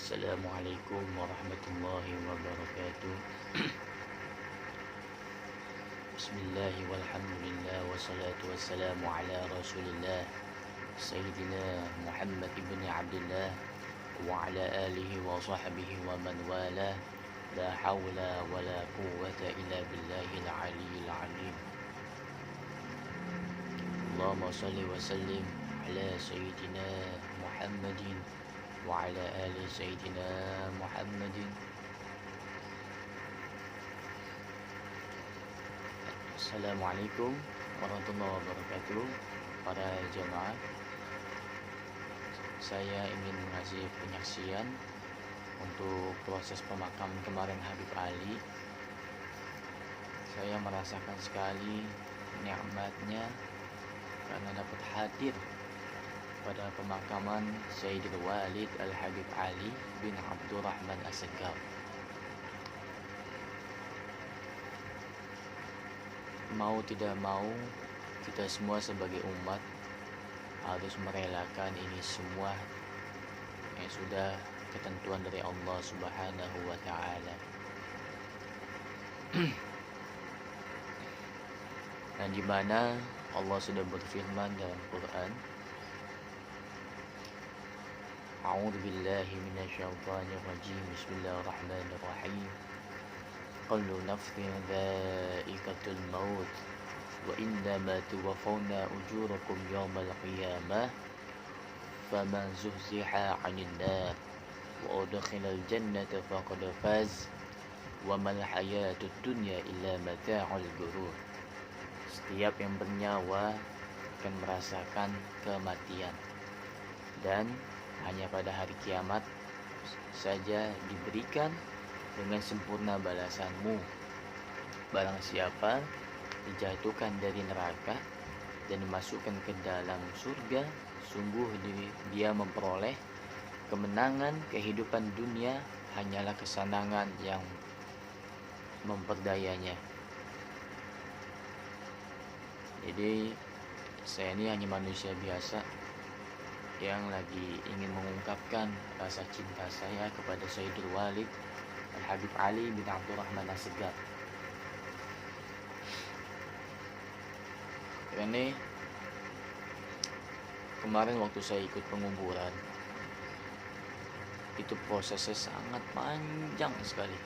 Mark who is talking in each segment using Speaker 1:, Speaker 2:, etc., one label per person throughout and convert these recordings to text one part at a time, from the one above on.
Speaker 1: Assalamualaikum warahmatullahi wabarakatuh. Bismillah walhamdulillah wassalatu wassalamu ala rasulillah Sayyidina Muhammad ibn Abdullah wa ala alihi wa sahbihi wa man wala. La hawla wa la quwwata illa billahil aliyyil alim. Allahumma salli wa sallim ala Sayyidina Muhammadin wa ala ali Sayyidina Muhammadin. Assalamualaikum warahmatullahi wabarakatuh. Para jemaah, saya ingin mengasih penyaksian untuk proses pemakaman kemarin Habib Ali. Saya merasakan sekali nikmatnya karena dapat hadir pada pemakaman Sayyidul Walid Al-Habib Ali bin Abdurrahman As-Segaf. Mau tidak mau, kita semua sebagai umat harus merelakan ini semua yang sudah ketentuan dari Allah Subhanahu wa Ta'ala. Dan di mana Allah sudah berfirman dalam Quran, A'udzu billahi minasyaitonir rajim. Bismillahirrahmanirrahim. Kullu nafsin dha'iqatul maut wa innama tuwaffawna ujurakum yawmal qiyamah faman zuhziha 'anil nar wa udkhilal jannata faqad faz wa mal hayatud dunya illa mata'ul ghurur. Setiap yang bernyawa akan merasakan kematian, dan hanya pada hari kiamat saja diberikan dengan sempurna balasanmu. Barang siapa dijatuhkan dari neraka dan dimasukkan ke dalam surga, sungguh dia memperoleh kemenangan. Kehidupan dunia hanyalah kesenangan yang memperdayanya. Jadi saya ini hanya manusia biasa yang lagi ingin mengungkapkan rasa cinta saya kepada Sayyidul Walid Al-Habib Ali bin Abdurrahman As-Segaf. Ini kemarin waktu saya ikut penguburan, itu prosesnya sangat panjang sekali.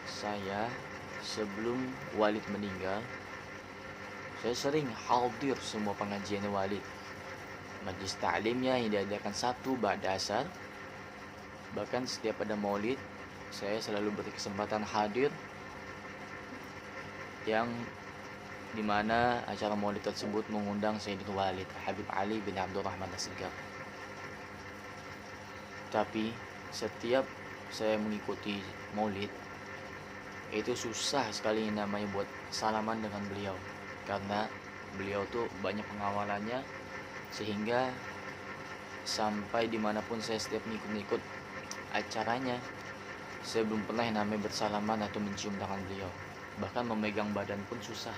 Speaker 1: Saya sebelum Walid meninggal, saya sering hadir semua pengajian Walid. Majlis ta'limnya yang diadakan Sabtu ba'da asar. Bahkan setiap ada maulid, saya selalu berkesempatan hadir, yang dimana acara maulid tersebut mengundang Sayyidul Walid Habib Ali bin Abdurrahman As-Segaf. Tapi setiap saya mengikuti maulid, itu susah sekali namanya buat salaman dengan beliau, karena beliau tuh banyak pengawalannya, sehingga sampai dimanapun saya setiap ngikut acaranya, saya belum pernah yang namanya bersalaman atau mencium tangan beliau. Bahkan memegang badan pun susah.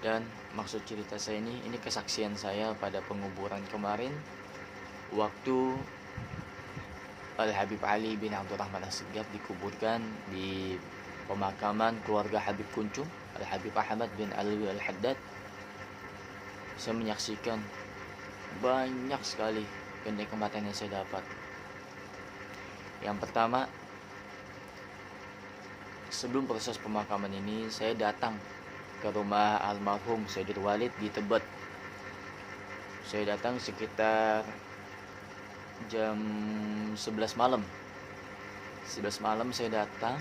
Speaker 1: Dan maksud cerita saya ini kesaksian saya pada penguburan kemarin, waktu Al-Habib Ali bin Abdurrahman As-Segaf dikuburkan di pemakaman keluarga Habib Kuncung, Al-Habib Ahmad bin Alwi Al-Haddad. Saya menyaksikan banyak sekali kenikmatan yang saya dapat. Yang pertama, sebelum proses pemakaman ini, saya datang ke rumah almarhum Sayyidul Walid di Tebet. Saya datang sekitar jam 11 malam. 11 malam saya datang.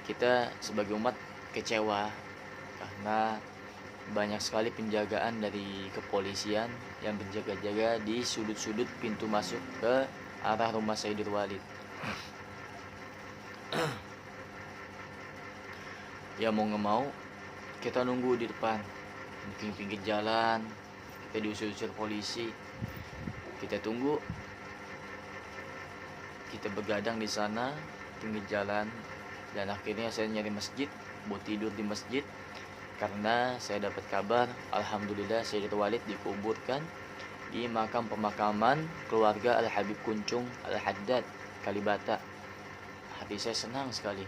Speaker 1: Kita sebagai umat kecewa karena banyak sekali penjagaan dari kepolisian yang berjaga-jaga di sudut-sudut pintu masuk ke arah rumah Sayyidul Walid. Ya mau nggak mau, kita nunggu di depan, di pinggir jalan. Kita diusir-usir polisi. Kita tunggu. Kita begadang di sana, pinggir jalan. Dan akhirnya saya nyari masjid, buat tidur di masjid. karena saya dapat kabar alhamdulillah Sayyidul Walid dikuburkan di makam pemakaman keluarga Al Habib Kuncung Al Haddad Kalibata. Hati saya senang sekali.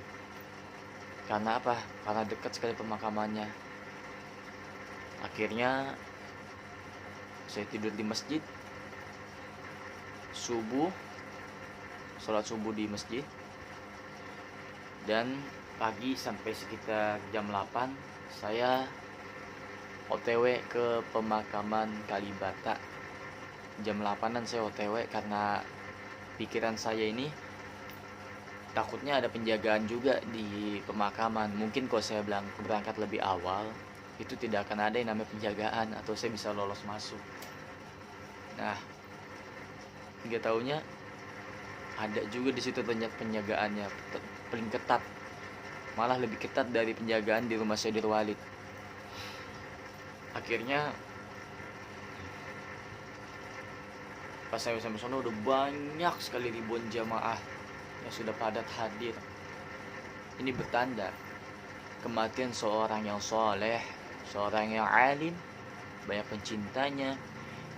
Speaker 1: Karena apa? Karena dekat sekali pemakamannya. Akhirnya saya tidur di masjid, subuh, sholat subuh di masjid, dan pagi sampai sekitar jam 8 saya OTW ke pemakaman Kalibata. Jam 8-an saya OTW karena pikiran saya ini takutnya ada penjagaan juga di pemakaman. Mungkin kalau saya bilang berangkat lebih awal, itu tidak akan ada yang namanya penjagaan atau saya bisa lolos masuk. Nah, hingga tahunya ada juga di situ ternyata penjagaannya paling ketat. Malah lebih ketat dari penjagaan di rumah Sayyidul Walid. Akhirnya pas saya sampai sana udah banyak sekali ribuan jamaah yang sudah padat hadir. Ini bertanda kematian seorang yang soleh, seorang yang alim, banyak pencintanya.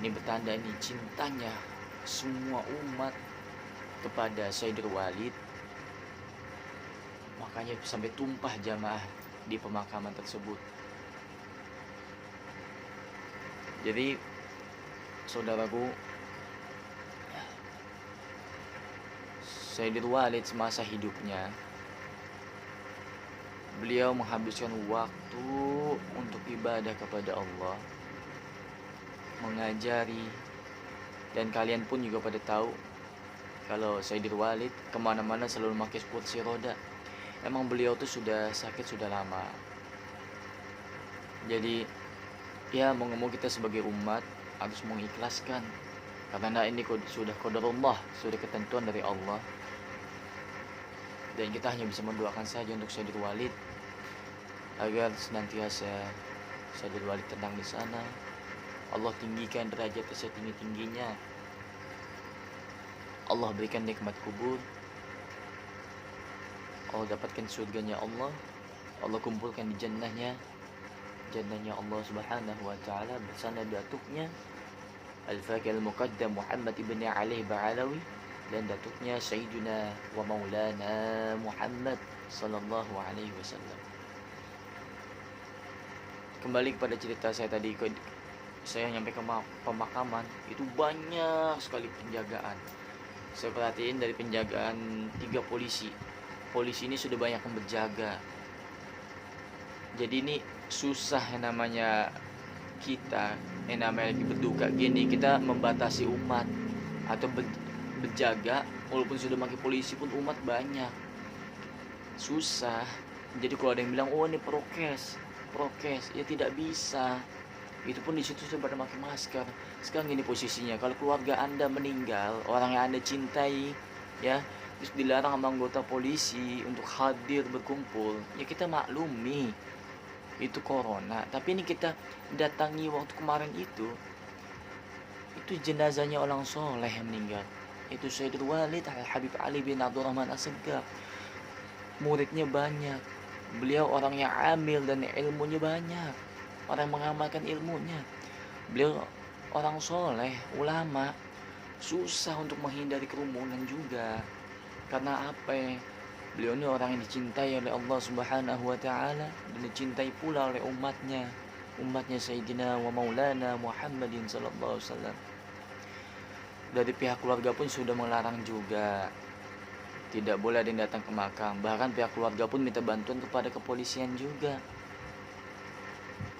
Speaker 1: Ini bertanda ini cintanya semua umat kepada Sayyidul Walid. Makanya sampai tumpah jamaah di pemakaman tersebut. Jadi saudaraku, Sayyidul Walid semasa hidupnya beliau menghabiskan waktu untuk ibadah kepada Allah, mengajari, dan kalian pun juga pada tahu kalau Sayyidul Walid kemana-mana selalu memakai kursi roda. Emang beliau tuh sudah sakit sudah lama. Jadi ya mau ngomong kita sebagai umat harus mengikhlaskan, karena ini sudah qadarullah, sudah ketentuan dari Allah. Dan kita hanya bisa mendoakan saja untuk Sayyidul Walid agar senantiasa Sayyidul Walid tenang di sana. Allah tinggikan derajatnya setinggi-tingginya. Allah berikan nikmat kubur. Allah dapatkan surganya Allah. Allah kumpulkan di jannahnya Allah subhanahu wa ta'ala bersama datuknya Al-Faqih Al-Muqaddam Muhammad ibn Ali Ba'alawi dan datuknya Sayyiduna wa Maulana Muhammad sallallahu alaihi wasallam. Kembali kepada cerita saya tadi, saya nyampe ke pemakaman itu banyak sekali penjagaan. Saya perhatiin dari penjagaan 3 polisi. Polisi ini sudah banyak yang berjaga. Jadi ini susah yang namanya kita, yang namanya lagi berduka gini, kita membatasi umat atau berjaga walaupun sudah pakai polisi pun umat banyak. Susah. Jadi kalau ada yang bilang oh ini prokes, ya tidak bisa. Itu pun di situ sudah pada pakai masker. Sekarang gini posisinya, kalau keluarga Anda meninggal, orang yang Anda cintai, ya, terus dilarang sama anggota polisi untuk hadir berkumpul, ya kita maklumi itu corona. Tapi ini kita datangi waktu kemarin itu jenazahnya orang soleh yang meninggal. Itu Sayyidul Walid Al Habib Ali bin Abdurrahman As-Segaf. Muridnya banyak. Beliau orang yang amil dan ilmunya banyak. Orang yang mengamalkan ilmunya. Beliau orang soleh, ulama. Susah untuk menghindari kerumunan juga. Karena apa? Beliau ini orang yang dicintai oleh Allah Subhanahu wa ta'ala dan dicintai pula oleh umatnya Sayyidina wa Maulana Muhammadin sallallahu alaihi wasallam. Dari pihak keluarga pun sudah melarang juga, tidak boleh ada yang datang ke makam. Bahkan pihak keluarga pun minta bantuan kepada kepolisian juga.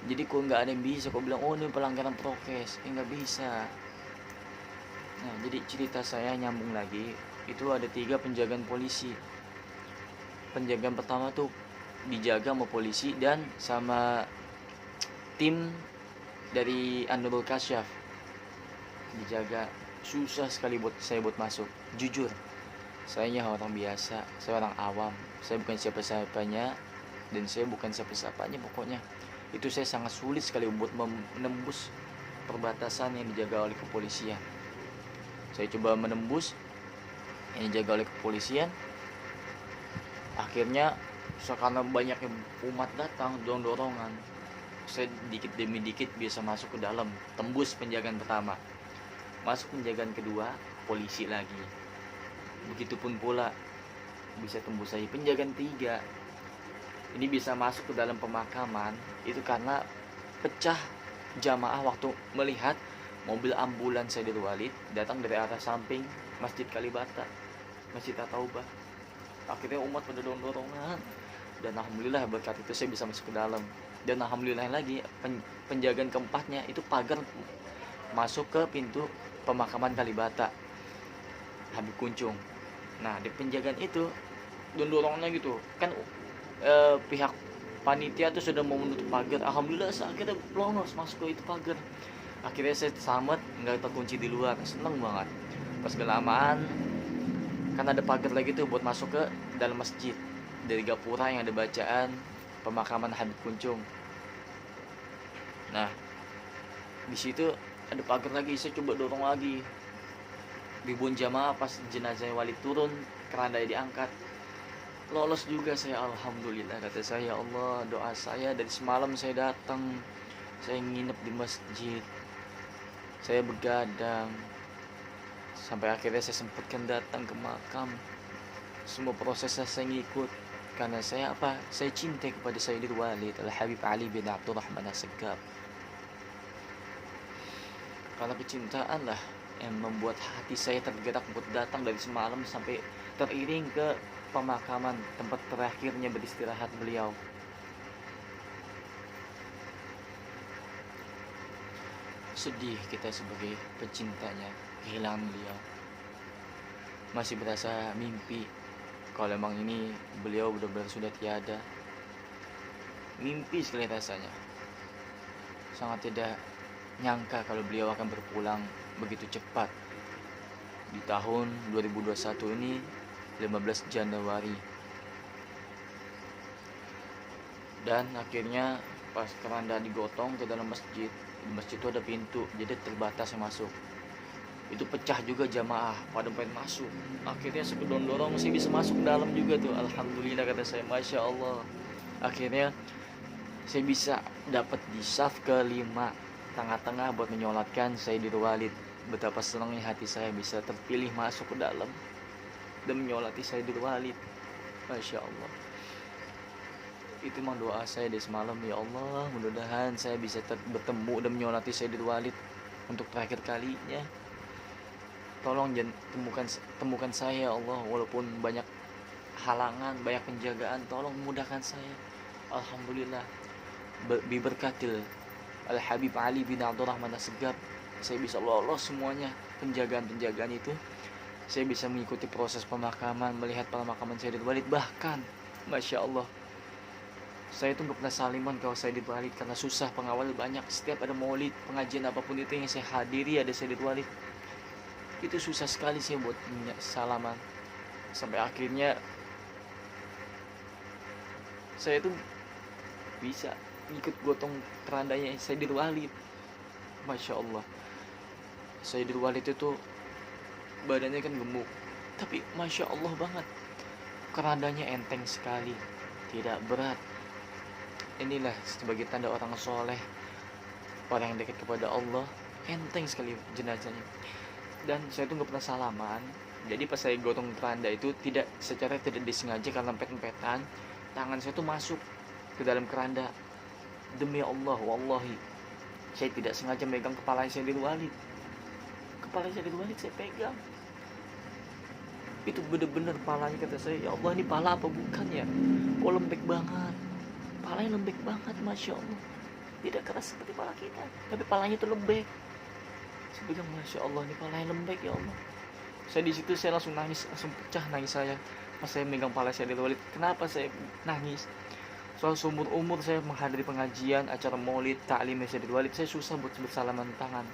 Speaker 1: Jadi kok nggak ada yang bisa kok bilang oh ini pelanggaran prokes, nggak bisa. Nah, jadi cerita saya nyambung lagi. Itu ada 3 penjagaan polisi. Penjagaan pertama tuh dijaga sama polisi dan sama tim dari An-Nurul Kasyaf. Dijaga. Susah sekali buat saya buat masuk. Jujur, saya orang biasa, saya orang awam, saya bukan siapa-siapanya dan saya bukan siapa-siapanya pokoknya. Itu saya sangat sulit sekali buat menembus perbatasan yang dijaga oleh kepolisian. Saya coba menembus yang dijaga oleh kepolisian. Akhirnya karena banyak umat datang dorong-dorongan, saya dikit demi dikit bisa masuk ke dalam, tembus penjagaan pertama, masuk penjagaan kedua, polisi lagi, begitupun pula bisa tembus lagi penjagaan tiga. Ini bisa masuk ke dalam pemakaman itu karena pecah jamaah waktu melihat mobil ambulans Sayyidul Walid datang dari arah samping Masjid Kalibata, Masjid At-Taubah. Akhirnya umat pada dorong-dorongan, dan alhamdulillah berkat itu saya bisa masuk ke dalam. Dan alhamdulillah lagi penjagaan keempatnya itu pagar masuk ke pintu pemakaman Kalibata Habib Kuncung. Nah di penjagaan itu dorong-dorongannya gitu kan, pihak panitia tuh sudah mau menutup pagar. Alhamdulillah saya akhirnya lolos masuk ke itu pagar. Akhirnya saya selamat, nggak terkunci di luar, seneng banget. Pas kelamaan kan ada pagar lagi tuh buat masuk ke dalam masjid dari gapura yang ada bacaan pemakaman Habib Kuncung. Nah di situ ada pagar lagi, saya coba dorong lagi. Ribuan jamaah pas jenazah Walid turun, kerandanya diangkat, lolos juga saya. Alhamdulillah kata saya, ya Allah, doa saya dari semalam saya datang, saya nginep di masjid, saya begadang sampai akhirnya saya sempatkan datang ke makam. Semua prosesnya saya ngikut karena saya apa? Saya cinta kepada Sayyidul Walid Al-Habib Ali bin Abdurrahman As-Segaf. Karena kecintaan lah yang membuat hati saya tergerak buat datang dari semalam sampai teriring ke pemakaman tempat terakhirnya beristirahat beliau. Sedih kita sebagai pecintanya kehilangan beliau. Masih berasa mimpi kalau emang ini beliau benar-benar sudah tiada. Mimpi sekali rasanya. Sangat tidak nyangka kalau beliau akan berpulang begitu cepat. Di tahun 2021 ini 15 Januari. Dan akhirnya pas keranda digotong ke dalam masjid, di masjid itu ada pintu, jadi terbatas yang masuk. Itu pecah juga jamaah pada pengen masuk. Akhirnya saya dorong sih bisa masuk ke dalam juga tuh. Alhamdulillah kata saya, Masya Allah. Akhirnya saya bisa dapat di saf kelima, tengah-tengah buat menyolatkan Sayyidul Walid. Betapa senangnya hati saya bisa terpilih masuk ke dalam dan menyolati Sayyidul Walid. Masya Allah. Itu memang doa saya dari semalam, ya Allah, mudah-mudahan saya bisa bertemu dan menyolati Sayyidul Walid untuk terakhir kalinya. Tolong jangan temukan saya, ya Allah, walaupun banyak halangan, banyak penjagaan, tolong mudahkan saya. Alhamdulillah, biberkatil Al-Habib Ali bin Abdurrahman As-Segaf, saya bisa lolos semuanya penjagaan-penjagaan itu. Saya bisa mengikuti proses pemakaman, melihat pemakaman Sayyidul Walid. Bahkan, Masya Allah, saya tuh gak pernah saliman kalau Sayyidul Walid karena susah, pengawal banyak. Setiap ada maulid, pengajian apapun itu yang saya hadiri ada Sayyidul Walid, itu susah sekali sih buat salaman. Sampai akhirnya saya tuh bisa ikut gotong kerandanya Sayyidul Walid. Masya Allah, Sayyidul Walid itu badannya kan gemuk, tapi Masya Allah banget, kerandanya enteng sekali, tidak berat. Inilah sebagai tanda orang soleh, orang yang dekat kepada Allah. Enteng sekali jenazahnya. Dan saya tuh gak pernah salaman. Jadi pas saya gotong keranda itu tidak disengaja, karena empet-empetan tangan saya tuh masuk ke dalam keranda. Demi Allah, wallahi, saya tidak sengaja megang kepala Sayyidul Walid. Kepala Sayyidul Walid saya pegang. Itu bener-bener palanya, kata saya, ya Allah, ini pala apa bukan ya? Kok lembek banget. Palanya lembek banget, Masya Allah. Tidak keras seperti pala kita, tapi palanya itu lembek. Saya bilang, Masya Allah, ini palanya lembek, ya Allah. Saya di situ saya langsung nangis, langsung pecah nangis saya pas saya megang pala Sayyidul Walid. Kenapa saya nangis? Soal seumur umur saya menghadiri pengajian, acara maulid, ta'lim Sayyidul Walid, saya susah buat bersalaman tangan.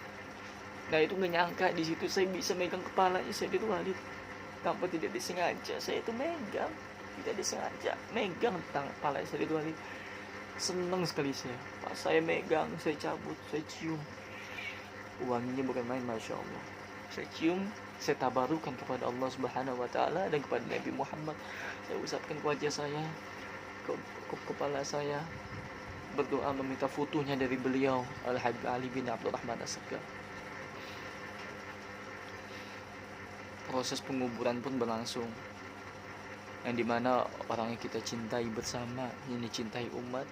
Speaker 1: Nah itu gak nyangka di situ saya bisa megang kepalanya Sayyidul Walid. Tanpa tidak disengaja, saya itu megang, tidak disengaja megang kepala Sayyidul Walid. Senang sekali saya. Pas saya megang, saya cabut, saya cium. Wanginya bukan main, Masya Allah. Saya cium, saya tabarukan kepada Allah Subhanahu wa Ta'ala dan kepada Nabi Muhammad. Saya usapkan ke wajah saya, ke kepala saya. berdoa meminta fotonya dari beliau Al-Habib Ali bin Abdurrahman As-Segaf. Proses penguburan pun berlangsung, yang dimana orang yang kita cintai bersama, yang dicintai umat,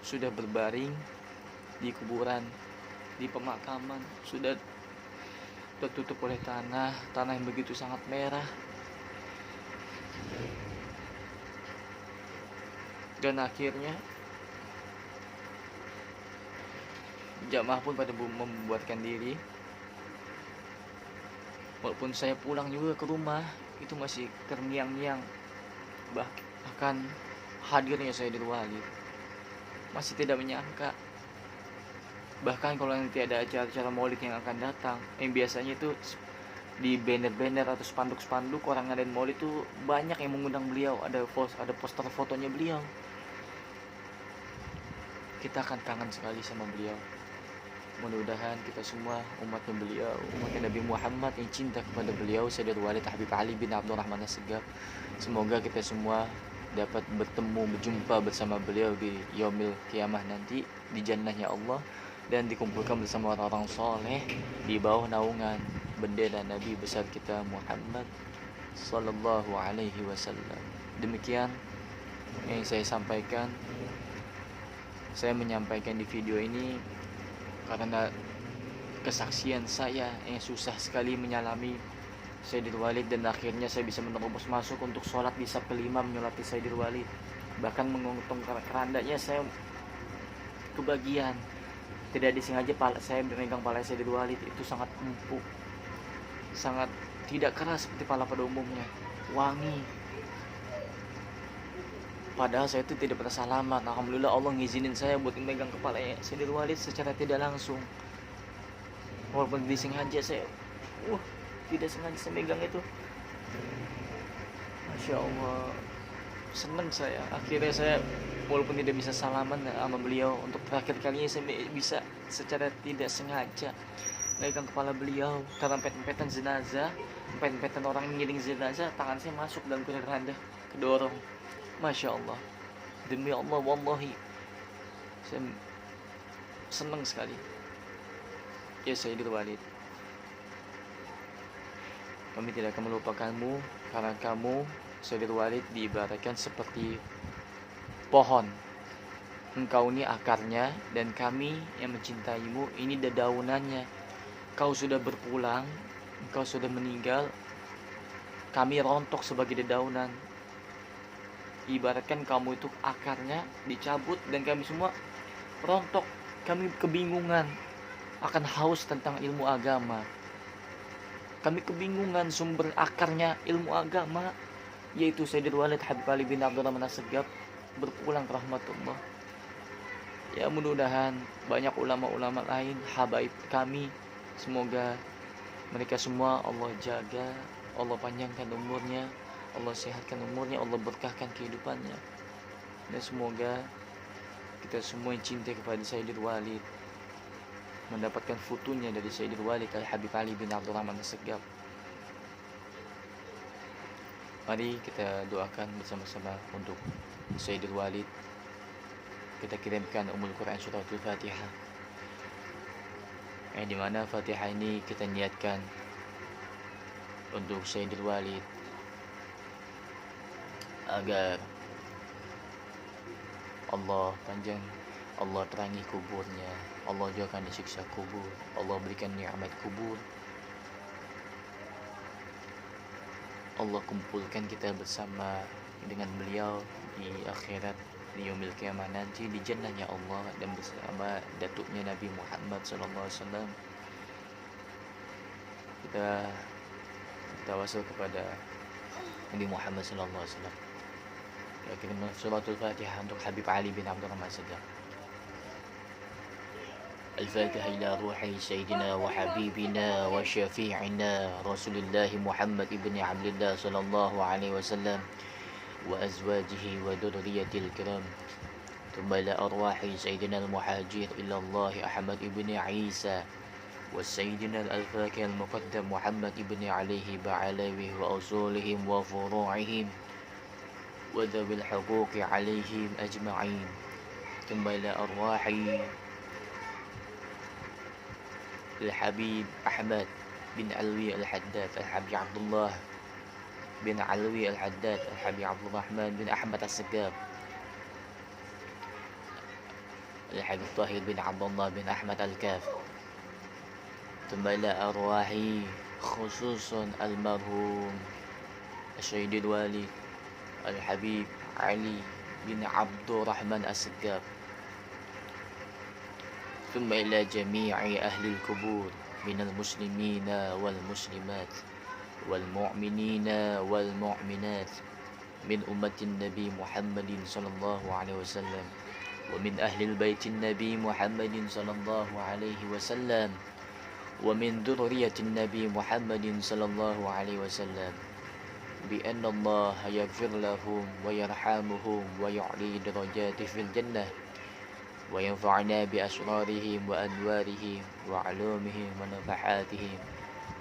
Speaker 1: sudah berbaring di kuburan, di pemakaman, sudah tertutup oleh tanah yang begitu sangat merah. Dan akhirnya jamaah pun pada membuatkan diri. Walaupun saya pulang juga ke rumah, itu masih terngiang-ngiang bahkan hadirnya Sayyidul Walid. Masih tidak menyangka. Bahkan kalau nanti ada acara-acara maulid yang akan datang, yang biasanya itu di banner-banner atau spanduk-spanduk orang ngadain maulid itu banyak yang mengundang beliau, ada poster fotonya beliau. Kita akan kangen sekali sama beliau. Mudah-mudahan kita semua umatnya beliau, umatnya Nabi Muhammad yang cinta kepada beliau, Sayyidul Walid Habib Ali bin Abdurrahman As-Segaf, semoga kita semua dapat berjumpa bersama beliau di yaumil kiamah nanti di jannahnya Allah, dan dikumpulkan bersama orang-orang soleh di bawah naungan bendera Nabi besar kita Muhammad sallallahu alaihi wasallam. Demikian yang saya sampaikan. Saya menyampaikan di video ini karena kesaksian saya yang susah sekali menyalami Sayyidul Walid, dan akhirnya saya bisa menerobos masuk untuk sholat di saf kelima menyolati Sayyidul Walid. Bahkan menguntung kerandanya saya kebagian, tidak disengaja saya memegang pala Sayyidul Walid. Itu sangat empuk, sangat tidak keras seperti pala pada umumnya, wangi. Padahal saya itu tidak pernah salaman. Alhamdulillah Allah ngizinin saya buat memegang kepalanya Sayyidul Walid secara tidak langsung. Walaupun disengaja saya tidak sengaja saya megang itu. Masya Allah, senang saya. Akhirnya saya walaupun tidak bisa salaman sama beliau, untuk terakhir kalinya saya bisa secara tidak sengaja megang kepala beliau. Karena pet-petan jenazah, pet-petan orang ngiring jenazah, tangan saya masuk dalam keranda, kedorong. Masya Allah, demi Allah, wallahi saya senang sekali. Ya Sayyidul Walid, kami tidak akan melupakanmu, karena kamu Sayyidul Walid diibaratkan seperti pohon. Engkau ini akarnya, dan kami yang mencintaimu ini dedaunannya. Kau sudah berpulang, engkau sudah meninggal, kami rontok sebagai dedaunan. Ibaratkan kamu itu akarnya dicabut dan kami semua rontok. Kami kebingungan akan haus tentang ilmu agama. Kami kebingungan sumber akarnya ilmu agama, yaitu Sayyidul Walid Habib Ali bin Abdurrahman As-Segaf berpulang ke rahmatullah. Ya mudah-mudahan banyak ulama-ulama lain, habaib kami, semoga mereka semua Allah jaga, Allah panjangkan umurnya, Allah sehatkan umurnya, Allah berkahkan kehidupannya. Dan semoga kita semua yang cinta kepada Sayyidul Walid mendapatkan fotonya dari Sayyidul Walid Al-Habib Ali bin Abdurrahman As-Segaf. Mari kita doakan bersama-sama untuk Sayyidul Walid. Kita kirimkan Ummul Quran Suratul Fatihah, yang dimana Fatihah ini kita niatkan untuk Sayyidul Walid, agar Allah terangi kuburnya, Allah jauhkan disiksa kubur, Allah berikan nikmat kubur, Allah kumpulkan kita bersama dengan beliau di akhirat, di yaumil kiamah nanti di jannahnya Allah, dan bersama datuknya Nabi Muhammad SAW. Kita tawasul kepada Nabi Muhammad SAW. Kita suratul Fatihah untuk Habib Ali bin Abdurrahman As-Segaf. Al-Fatihah ila ruhi Sayyidina wa Habibina wa Syafi'ina Rasulullah Muhammad ibn Abdullah sallallahu alaihi wasallam wa azwajihi wa dhurriyyatil kiram. Thumma ila arwahi Sayyidina al-Muhajir ila Allah Ahmad ibn Isa wa Sayyidina al-Fakih al-Muqaddam Muhammad ibn alaihi ba'alawihi wa usulihim wa furu'ihim وذوي الحقوق عليهم أجمعين. ثم إلى أرواح الحبيب أحمد بن علوي الحداد الحبيب عبد الله بن علوي الحداد الحبيب عبد الرحمن بن أحمد السقاف الحبيب طاهر بن عبد الله بن أحمد الكاف ثم إلى أرواح خصوصا المرحوم الشهيد الوالد الحبيب علي بن عبد الرحمن السقاف ثم إلى جميع أهل القبور من المسلمين والمسلمات والمؤمنين والمؤمنات من أمة النبي محمد صلى الله عليه وسلم ومن أهل البيت النبي محمد صلى الله عليه وسلم ومن ذرية النبي محمد صلى الله عليه وسلم بأن الله يغفر لهم ويرحمهم ويعلي درجات في الجنة وينفعنا بأسرارهم وأنوارهم وعلومهم ونفحاتهم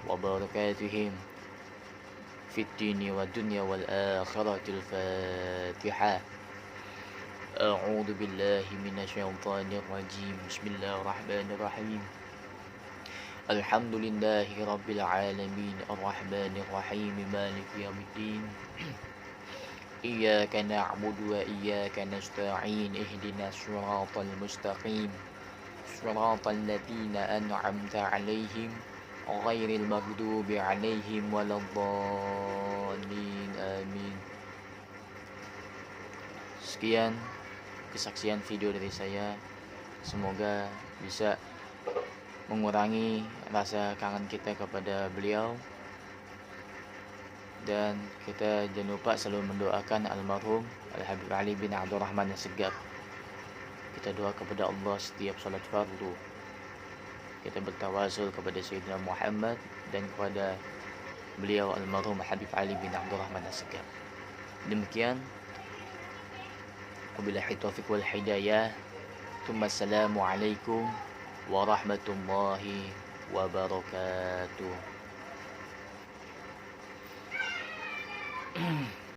Speaker 1: وبركاتهم في الدين والدنيا والآخرة. الفاتحة. أعوذ بالله من الشيطان الرجيم. بسم الله الرحمن الرحيم. الحمد لله رب العالمين الرحمن الرحيم مالك يوم الدين إياك نعبد وإياك نستعين اهدنا الصراط المستقيم صراط الذين أنعمت عليهم غير المغضوب عليهم ولا الضالين آمين. Sekian kesaksian video dari saya, semoga bisa mengurangi rasa kangen kita kepada beliau, dan kita jangan lupa selalu mendoakan almarhum Al-Habib Ali bin Abdul Rahman As-Segaf. Kita doa kepada Allah setiap salat fardu. Kita bertawasul kepada Sayyidina Muhammad dan kepada beliau almarhum Habib Ali bin Abdul Rahman As-Segaf. Demikian, wabillahi taufiq wal hidayah. Assalamu alaikum warahmatullahi wabarakatuh.